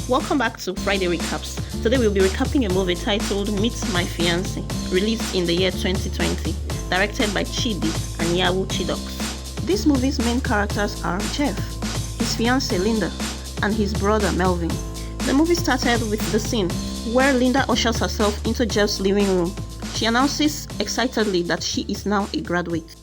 Welcome back to Friday Recaps. Today we'll be recapping a movie titled Meet My Fiancee, released in the year 2020, directed by Chidi and Yawu Chidoks. This movie's main characters are Jeff, his fiancée Linda, and his brother Melvin. The movie started with the scene where Linda ushers herself into Jeff's living room. She announces excitedly that she is now a graduate.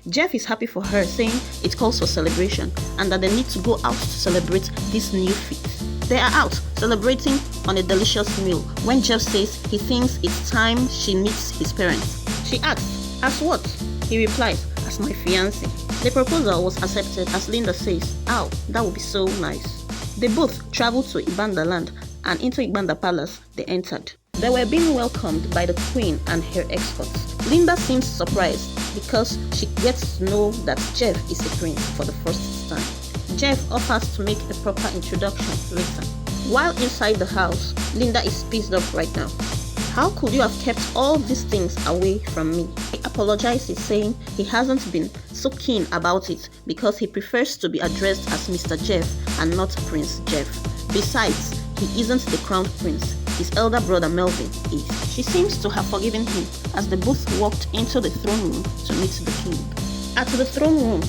Jeff is happy for her, saying it calls for celebration and that they need to go out to celebrate this new feat. They are out celebrating on a delicious meal when Jeff says he thinks it's time she meets his parents. She asks, "As what?" He replies, "As my fiancé." The proposal was accepted as Linda says, "Oh, that would be so nice." They both traveled to Ibanda land, and into Ibanda Palace they entered. They were being welcomed by the queen and her escorts. Linda seems surprised because she gets to know that Jeff is a prince for the first time. Jeff offers to make a proper introduction later. While inside the house, Linda is pissed off right now. "How could you have kept all these things away from me?" He apologizes, saying he hasn't been so keen about it because he prefers to be addressed as Mr. Jeff and not Prince Jeff. Besides, he isn't the crown prince. His elder brother Melvin is. She seems to have forgiven him as they both walked into the throne room to meet the king. At the throne room,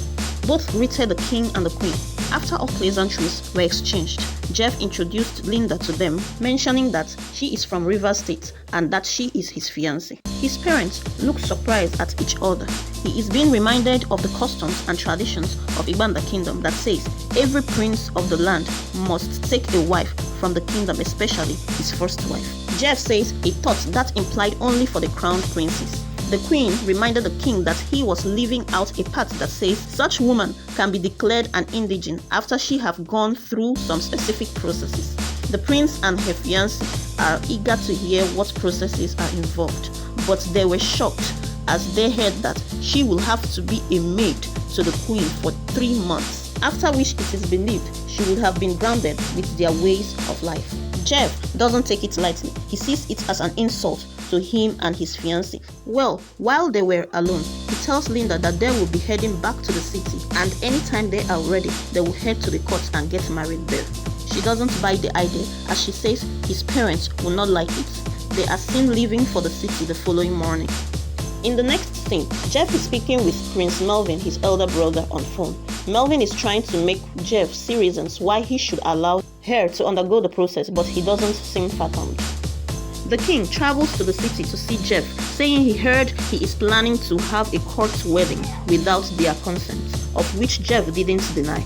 both greeted the king and the queen. After all pleasantries were exchanged, Jeff introduced Linda to them, mentioning that she is from Rivers State and that she is his fiancée. His parents look surprised at each other. He is being reminded of the customs and traditions of Ibanda Kingdom that says every prince of the land must take a wife from the kingdom, especially his first wife. Jeff says he thought that implied only for the crowned princes. The queen reminded the king that he was leaving out a part that says such woman can be declared an indigene after she have gone through some specific processes. The prince and her fiancé are eager to hear what processes are involved, but they were shocked as they heard that she will have to be a maid to the queen for 3 months, after which it is believed she would have been grounded with their ways of life. Jeff doesn't take it lightly. He sees it as an insult to him and his fiancée. Well, while they were alone, he tells Linda that they will be heading back to the city and anytime they are ready, they will head to the court and get married there. She doesn't buy the idea as she says his parents will not like it. They are seen leaving for the city the following morning. In the next scene, Jeff is speaking with Prince Melvin, his elder brother, on phone. Melvin is trying to make Jeff see reasons why he should allow her to undergo the process, but he doesn't seem fathomed. The king travels to the city to see Jeff, saying he heard he is planning to have a court wedding without their consent, of which Jeff didn't deny.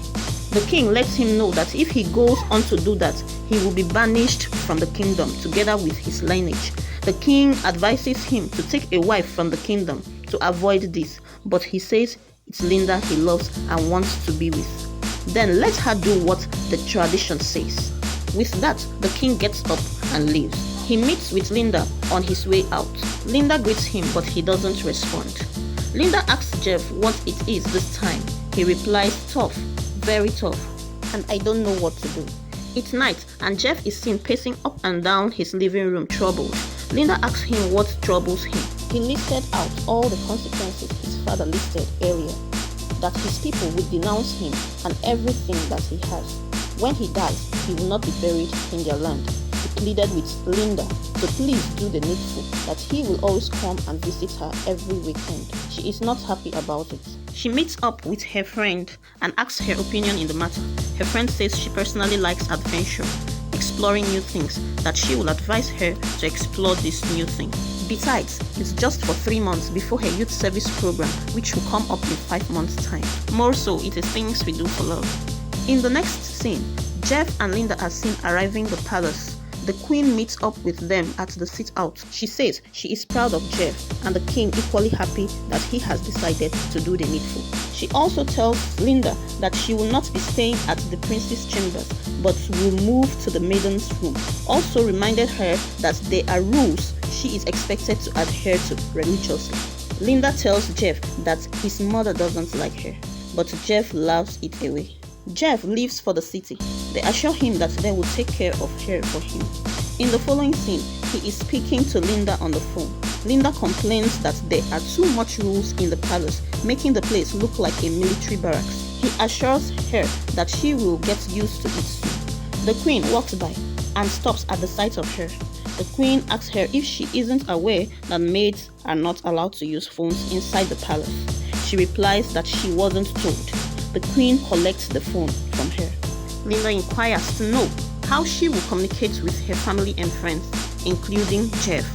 The king lets him know that if he goes on to do that, he will be banished from the kingdom together with his lineage. The king advises him to take a wife from the kingdom to avoid this, but he says it's Linda he loves and wants to be with. Then let her do what the tradition says. With that, the king gets up and leaves. He meets with Linda on his way out. Linda greets him, but he doesn't respond. Linda asks Jeff what it is this time. He replies, "Tough, very tough, and I don't know what to do." It's night, and Jeff is seen pacing up and down his living room, troubled. Linda asks him what troubles him. He listed out all the consequences his father listed earlier, that his people would denounce him and everything that he has. When he dies, he will not be buried in their land. He pleaded with Linda to please do the needful, that he will always come and visit her every weekend. She is not happy about it. She meets up with her friend and asks her opinion in the matter. Her friend says she personally likes adventure, exploring new things, that she will advise her to explore this new thing. Besides, it's just for 3 months before her youth service program, which will come up in 5 months' time. More so, it is things we do for love. In the next scene, Jeff and Linda are seen arriving the palace. The queen meets up with them at the sit-out. She says she is proud of Jeff and the king equally happy that he has decided to do the needful. She also tells Linda that she will not be staying at the prince's chambers but will move to the maiden's room. Also reminded her that there are rules she is expected to adhere to religiously. Linda tells Jeff that his mother doesn't like her, but Jeff laughs it away. Jeff leaves for the city. They assure him that they will take care of her for him. In the following scene, he is speaking to Linda on the phone. Linda complains that there are too much rules in the palace, making the place look like a military barracks. He assures her that she will get used to it soon. The queen walks by. and stops at the sight of her. The queen asks her if she isn't aware that maids are not allowed to use phones inside the palace. She replies that she wasn't told. The queen collects the phone from her. Linda inquires to know how she will communicate with her family and friends, including Jeff.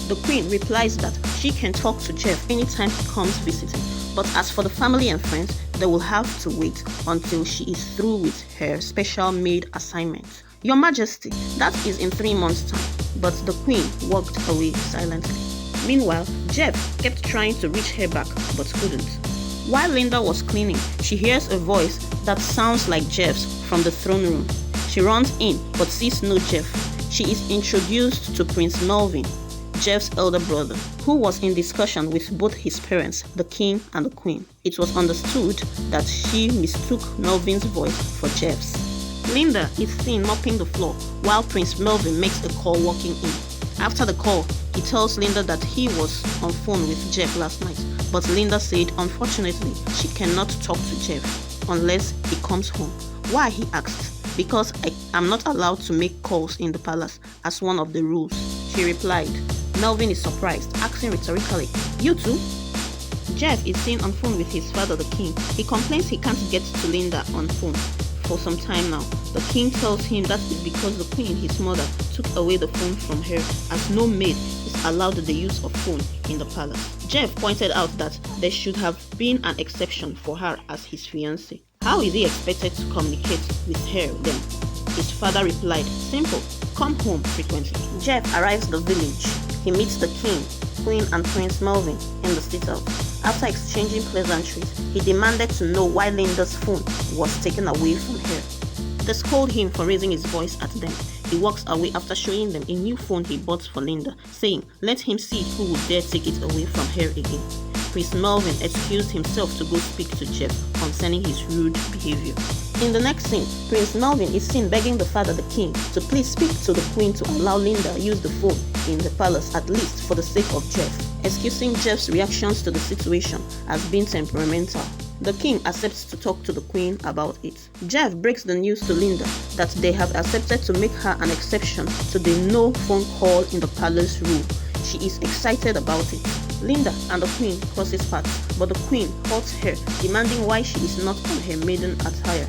The queen replies that she can talk to Jeff anytime he comes visiting, but as for the family and friends, they will have to wait until she is through with her special maid assignment. Your Majesty, that is in 3 months' time. But the queen walked away silently. Meanwhile, Jeff kept trying to reach her back, but couldn't. While Linda was cleaning, she hears a voice that sounds like Jeff's from the throne room. She runs in, but sees no Jeff. She is introduced to Prince Melvin, Jeff's elder brother, who was in discussion with both his parents, the king and the queen. It was understood that she mistook Melvin's voice for Jeff's. Linda is seen mopping the floor while Prince Melvin makes a call walking in. After the call, he tells Linda that he was on phone with Jeff last night, but Linda said unfortunately she cannot talk to Jeff unless he comes home. Why, he asked. Because I am not allowed to make calls in the palace as one of the rules, she replied. Melvin is surprised, asking rhetorically, "You too?" Jeff is seen on phone with his father, the king. He complains he can't get to Linda on phone for some time now. The king tells him that is because the queen, his mother, took away the phone from her, as no maid is allowed the use of phone in the palace. Jeff pointed out that there should have been an exception for her as his fiancée. How is he expected to communicate with her then? His father replied, "Simple, come home frequently." Jeff arrives at the village. He meets the king, queen and Prince Melvin in the citadel. After exchanging pleasantries, he demanded to know why Linda's phone was taken away from her. They scold him for raising his voice at them. He walks away after showing them a new phone he bought for Linda, saying, "Let him see who would dare take it away from her again." Prince Melvin excused himself to go speak to Jeff concerning his rude behavior. In the next scene, Prince Melvin is seen begging the father, the king, to please speak to the queen to allow Linda use the phone in the palace, at least for the sake of Jeff, excusing Jeff's reactions to the situation as being temperamental. The king accepts to talk to the queen about it. Jeff breaks the news to Linda that they have accepted to make her an exception to the no phone call in the palace rule. She is excited about it. Linda and the queen crosses paths, but the queen halts her, demanding why she is not on her maiden attire.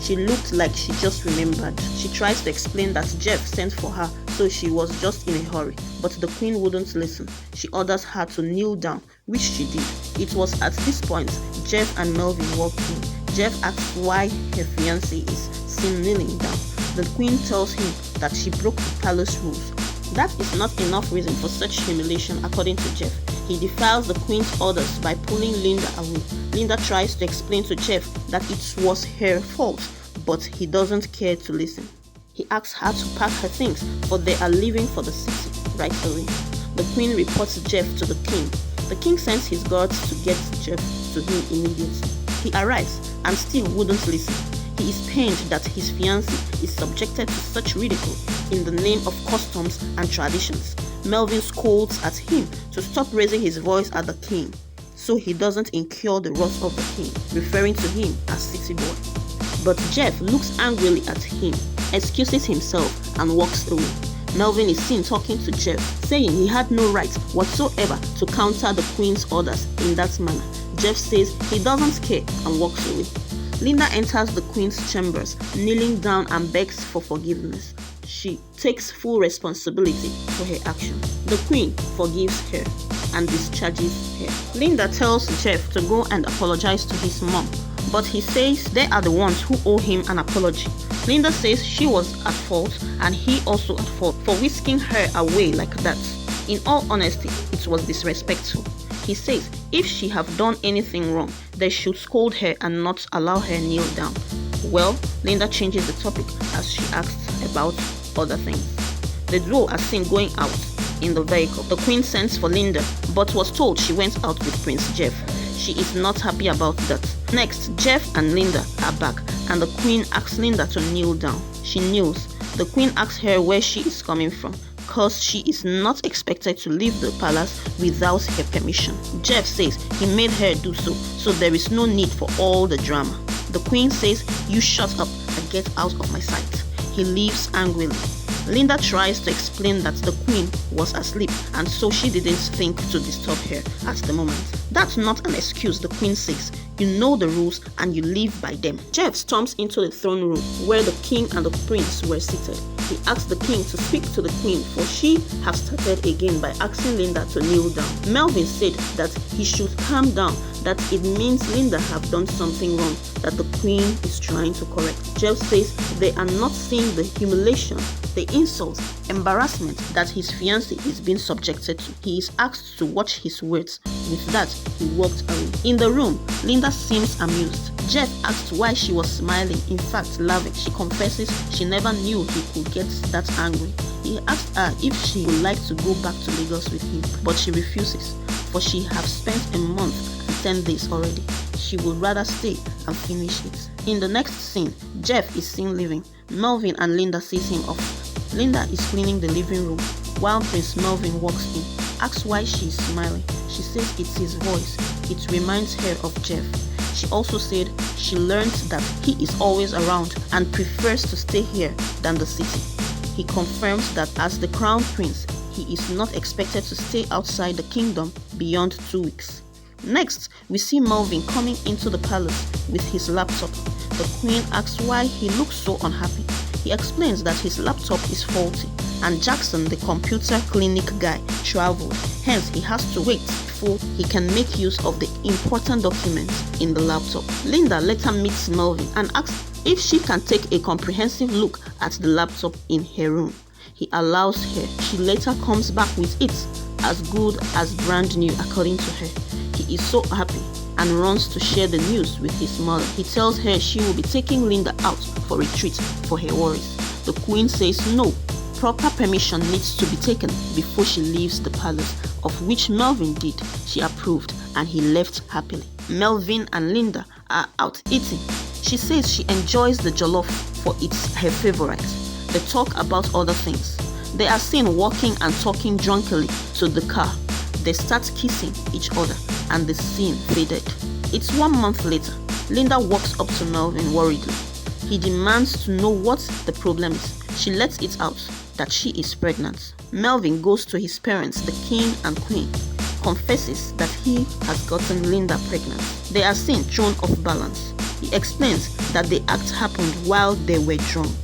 She looked like she just remembered. She tries to explain that Jeff sent for her, so she was just in a hurry, but the queen wouldn't listen. She orders her to kneel down, which she did. It was at this point Jeff and Melvin walked in. Jeff asks why her fiancé is seen kneeling down. The queen tells him that she broke the palace rules. That is not enough reason for such humiliation, according to Jeff. He defiles the queen's orders by pulling Linda away. Linda tries to explain to Jeff that it was her fault, but he doesn't care to listen. He asks her to pack her things, for they are leaving for the city right away. The queen reports Jeff to the king. The king sends his guards to get Jeff to him immediately. He arrives and still wouldn't listen. He is pained that his fiancée is subjected to such ridicule in the name of customs and traditions. Melvin scolds at him to stop raising his voice at the king, so he doesn't incur the wrath of the king, referring to him as city boy. But Jeff looks angrily at him, excuses himself, and walks away. Melvin is seen talking to Jeff, saying he had no right whatsoever to counter the queen's orders in that manner. Jeff says he doesn't care and walks away. Linda enters the queen's chambers, kneeling down and begs for forgiveness. She takes full responsibility for her action. The queen forgives her and discharges her. Linda tells Jeff to go and apologize to his mom, but he says they are the ones who owe him an apology. Linda says she was at fault and he also at fault for whisking her away like that. In all honesty, it was disrespectful. He says if she have done anything wrong, they should scold her and not allow her kneel down. Well, Linda changes the topic as she asks about other things. The duo are seen going out in the vehicle. The queen sends for Linda, but was told she went out with Prince Jeff. She is not happy about that. Next, Jeff and Linda are back, and the queen asks Linda to kneel down. She kneels. The queen asks her where she is coming from, because she is not expected to leave the palace without her permission. Jeff says he made her do so, so there is no need for all the drama. The queen says, "You shut up and get out of my sight." He leaves angrily. Linda tries to explain that the queen was asleep and so she didn't think to disturb her at the moment. That's not an excuse, the queen says. You know the rules and you live by them. Jeff storms into the throne room where the king and the prince were seated. He asks the king to speak to the queen, for she has started again by asking Linda to kneel down. Melvin said that he should calm down, that it means Linda have done something wrong that the queen is trying to correct. Jeff says they are not seeing the humiliation, the insults, embarrassment that his fiancée is being subjected to. He is asked to watch his words. With that, he walked away. In the room, Linda seems amused. Jeff asked why she was smiling, in fact laughing. She confesses she never knew he could get that angry. He asked her if she would like to go back to Lagos with him, but she refuses, for she has spent a month and 10 days already. She would rather stay and finish it. In the next scene, Jeff is seen leaving. Melvin and Linda sees him off. Linda is cleaning the living room while Prince Melvin walks in, asks why she is smiling. She says it's his voice. It reminds her of Jeff. She also said she learned that he is always around and prefers to stay here than the city. He confirms that as the crown prince, he is not expected to stay outside the kingdom beyond 2 weeks. Next, we see Melvin coming into the palace with his laptop. The queen asks why he looks so unhappy. He explains that his laptop is faulty and Jackson, the computer clinic guy, traveled. Hence, he has to wait before he can make use of the important documents in the laptop. Linda later meets Melvin and asks if she can take a comprehensive look at the laptop in her room. He allows her. She later comes back with it as good as brand new according to her. He is so happy and runs to share the news with his mother. He tells her she will be taking Linda out for a treat for her worries. The queen says no. Proper permission needs to be taken before she leaves the palace, of which Melvin did. She approved and he left happily. Melvin and Linda are out eating. She says she enjoys the jollof for it's her favorite. They talk about other things. They are seen walking and talking drunkenly to the car. They start kissing each other and the scene faded. It's 1 month later. Linda walks up to Melvin worriedly. He demands to know what the problem is. She lets it out that she is pregnant. Melvin goes to his parents, the king and queen, confesses that he has gotten Linda pregnant. They are seen thrown off balance. He explains that the act happened while they were drunk.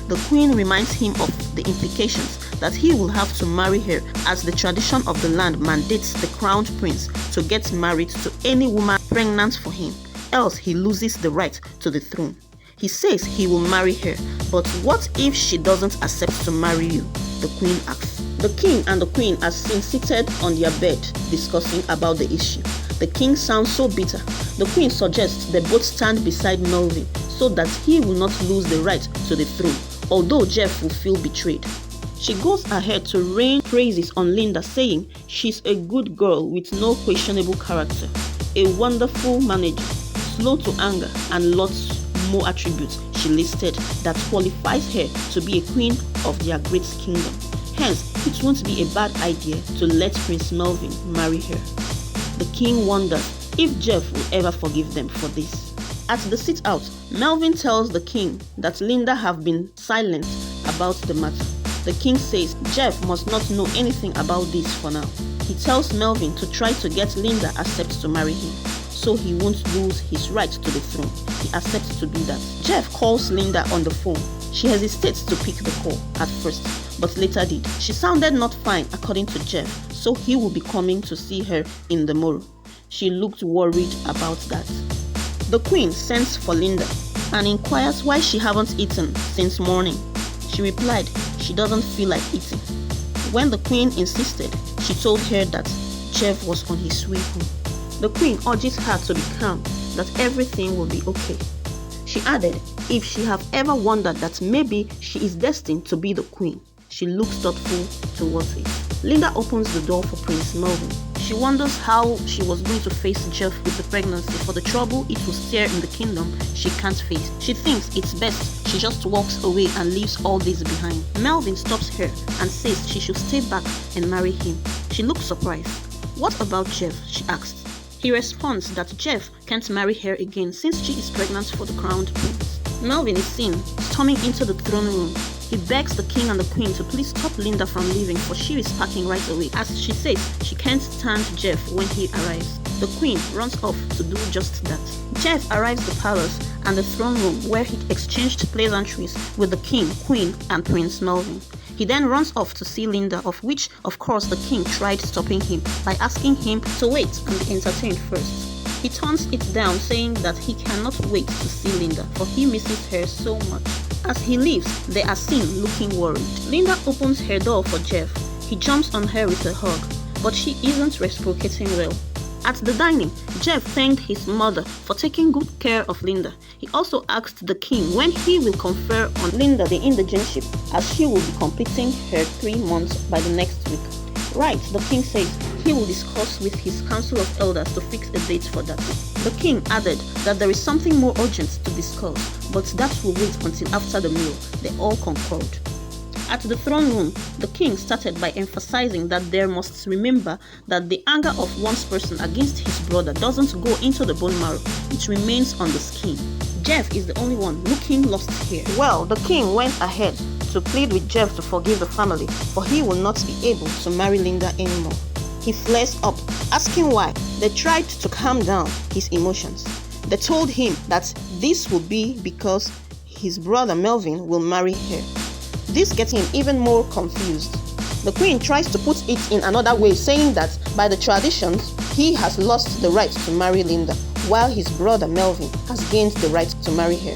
The queen reminds him of the implications that he will have to marry her, as the tradition of the land mandates the crowned prince to get married to any woman pregnant for him, else he loses the right to the throne. He says he will marry her, but what if she doesn't accept to marry you? The queen asks. The king and the queen are seen seated on their bed discussing about the issue. The king sounds so bitter. The queen suggests they both stand beside Melvin so that he will not lose the right to the throne, although Jeff will feel betrayed. She goes ahead to rain praises on Linda, saying she's a good girl with no questionable character, a wonderful manager, slow to anger, and lots more attributes she listed that qualifies her to be a queen of their great kingdom. Hence, it won't be a bad idea to let Prince Melvin marry her. The king wonders if Jeff will ever forgive them for this. At the sit-out, Melvin tells the king that Linda have been silent about the matter. The king says Jeff must not know anything about this for now. He tells Melvin to try to get Linda accept to marry him, so he won't lose his right to the throne. He accepts to do that. Jeff calls Linda on the phone. She hesitates to pick the call at first, but later did. She sounded not fine according to Jeff, so he will be coming to see her in the morrow. She looked worried about that. The queen sends for Linda and inquires why she haven't eaten since morning. She replied she doesn't feel like eating. When the queen insisted, she told her that Jeff was on his way home. The queen urges her to be calm, that everything will be okay. She added if she have ever wondered that maybe she is destined to be the queen. She looks thoughtful towards it. Linda opens the door for Prince Melvin. She wonders how she was going to face Jeff with the pregnancy, for the trouble it will stir in the kingdom she can't face. She thinks it's best she just walks away and leaves all this behind. Melvin stops her and says she should stay back and marry him. She looks surprised. What about Jeff? She asked. He responds that Jeff can't marry her again since she is pregnant for the crowned prince. Melvin is seen storming into the throne room. He begs the king and the queen to please stop Linda from leaving, for she is packing right away, as she says she can't stand Jeff when he arrives. The queen runs off to do just that. Jeff arrives at the palace and the throne room, where he exchanged pleasantries with the king, queen, and Prince Melvin. He then runs off to see Linda, of which, of course, the king tried stopping him by asking him to wait and be entertained first. He turns it down, saying that he cannot wait to see Linda, for he misses her so much. As he leaves, they are seen looking worried. Linda opens her door for Jeff. He jumps on her with a hug, but she isn't reciprocating well. At the dining, Jeff thanked his mother for taking good care of Linda. He also asked the king when he will confer on Linda the indigentship, as she will be completing her 3 months by the next week. Right, the king says he will discuss with his council of elders to fix a date for that. The king added that there is something more urgent to discuss, but that will wait until after the meal. They all concurred. At the throne room, the king started by emphasizing that there must remember that the anger of one's person against his brother doesn't go into the bone marrow, it remains on the skin. Jeff is the only one looking lost here. Well, the king went ahead to plead with Jeff to forgive the family, for he will not be able to marry Linda anymore. He flares up, asking why. They tried to calm down his emotions. They told him that this will be because his brother Melvin will marry her. This gets him even more confused. The queen tries to put it in another way, saying that by the traditions, he has lost the right to marry Linda, while his brother Melvin has gained the right to marry her.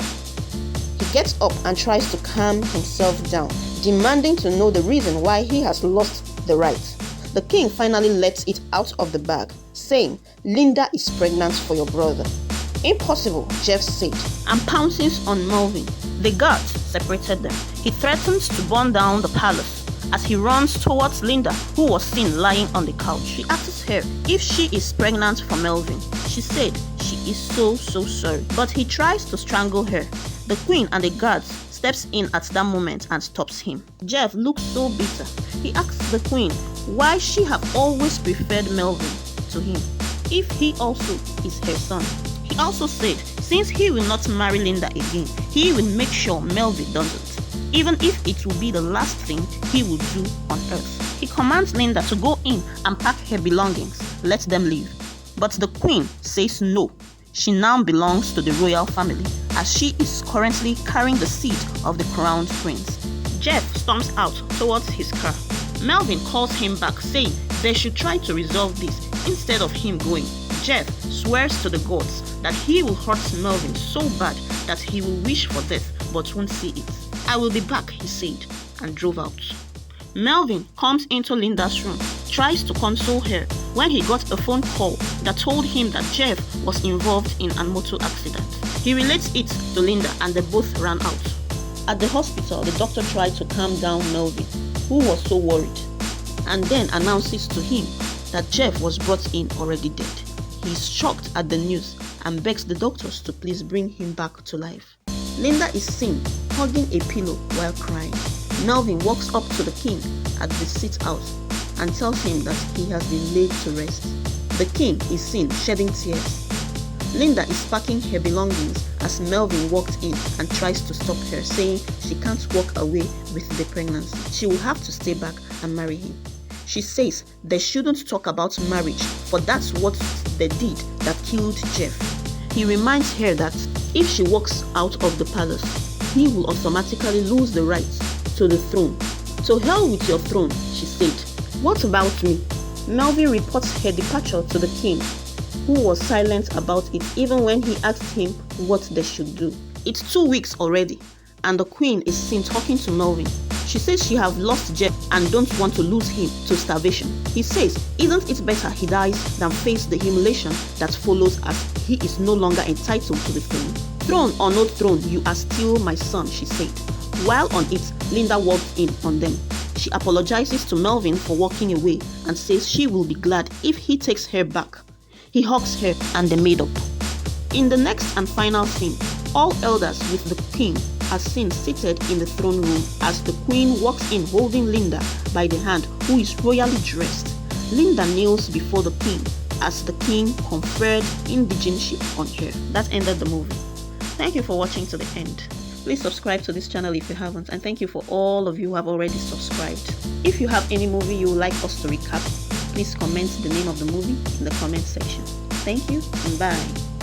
He gets up and tries to calm himself down, demanding to know the reason why he has lost the right. The king finally lets it out of the bag, saying, "Linda is pregnant for your brother." "Impossible," Jeff said, and pounces on Melvin. The guards separated them. He threatens to burn down the palace as he runs towards Linda, who was seen lying on the couch. He asks her if she is pregnant for Melvin. She said she is so sorry, but he tries to strangle her. The queen and the guards steps in at that moment and stops him. Jeff looks so bitter. He asks the queen why she have always preferred Melvin to him, if he also is her son. He also said since he will not marry Linda again, he will make sure Melvin doesn't, even if it will be the last thing he will do on earth. He commands Linda to go in and pack her belongings, let them leave. But the queen says no. She now belongs to the royal family, as she is currently carrying the seat of the crowned prince. Jeff storms out towards his car. Melvin calls him back, saying they should try to resolve this instead of him going. Jeff swears to the gods that he will hurt Melvin so bad that he will wish for death but won't see it. "I will be back," he said, and drove out. Melvin comes into Linda's room, tries to console her when he got a phone call that told him that Jeff was involved in a motor accident. He relates it to Linda and they both ran out. At the hospital, the doctor tried to calm down Melvin, who was so worried, and then announces to him that Jeff was brought in already dead. He is shocked at the news and begs the doctors to please bring him back to life. Linda is seen hugging a pillow while crying. Melvin walks up to the king at the sit-out and tells him that he has been laid to rest. The king is seen shedding tears. Linda is packing her belongings as Melvin walks in and tries to stop her, saying she can't walk away with the pregnancy. She will have to stay back and marry him. She says they shouldn't talk about marriage, for that's what they did that killed Jeff. He reminds her that if she walks out of the palace, he will automatically lose the right to the throne. "To hell with your throne," she said. "What about me?" Melvin reports her departure to the king, who was silent about it even when he asked him what they should do. It's 2 weeks already, and the queen is seen talking to Melvin. She says she have lost Jeff and don't want to lose him to starvation. He says, isn't it better he dies than face the humiliation that follows, as he is no longer entitled to the throne. "Throne or no throne, you are still my son," she said. While on it, Linda walked in on them. She apologizes to Melvin for walking away and says she will be glad if he takes her back. He hugs her and they made up. In the next and final scene, all elders with the king are seen seated in the throne room as the queen walks in holding Linda by the hand, who is royally dressed. Linda kneels before the king as the king conferred indigentship on her. That ended the movie. Thank you for watching to the end. Please subscribe to this channel if you haven't, and thank you for all of you who have already subscribed. If you have any movie you would like us to recap, please comment the name of the movie in the comment section. Thank you and bye.